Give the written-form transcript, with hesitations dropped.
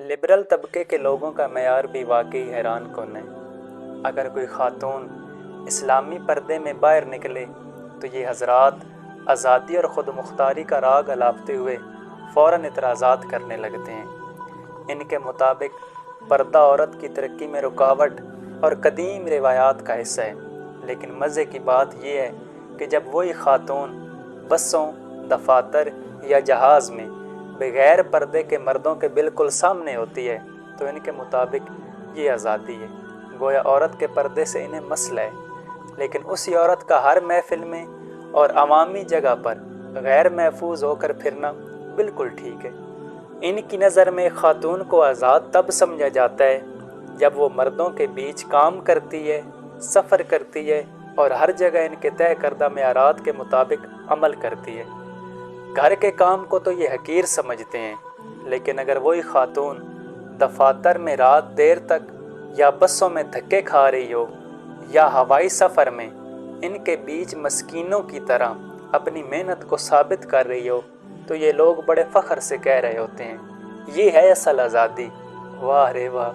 Liberal طبقے کے لوگوں کا معیار بھی واقعی حیران کن ہے۔ اگر کوئی خاتون اسلامی پردے میں باہر نکلے تو یہ حضرات آزادی اور خود مختاری کا راگ الاپتے ہوئے فوراً اعتراضات کرنے لگتے ہیں۔ ان کے مطابق پردہ عورت کی ترقی میں رکاوٹ اور قدیم روایات کا حصہ ہے، لیکن مزے کی بات یہ ہے کہ جب وہی خاتون بسوں، دفاتر یا جہاز میں بغیر پردے کے مردوں کے بالکل سامنے ہوتی ہے تو ان کے مطابق یہ آزادی ہے۔ گویا عورت کے پردے سے انہیں مسئلہ ہے، لیکن اسی عورت کا ہر محفل میں اور عوامی جگہ پر غیر محفوظ ہو کر پھرنا بالکل ٹھیک ہے۔ ان کی نظر میں خاتون کو آزاد تب سمجھا جاتا ہے جب وہ مردوں کے بیچ کام کرتی ہے، سفر کرتی ہے اور ہر جگہ ان کے طے کردہ معیارات کے مطابق عمل کرتی ہے۔ گھر کے کام کو تو یہ حقیر سمجھتے ہیں، لیکن اگر وہی خاتون دفاتر میں رات دیر تک یا بسوں میں دھکے کھا رہی ہو یا ہوائی سفر میں ان کے بیچ مسکینوں کی طرح اپنی محنت کو ثابت کر رہی ہو تو یہ لوگ بڑے فخر سے کہہ رہے ہوتے ہیں، یہ ہے اصل آزادی۔ واہ رے واہ!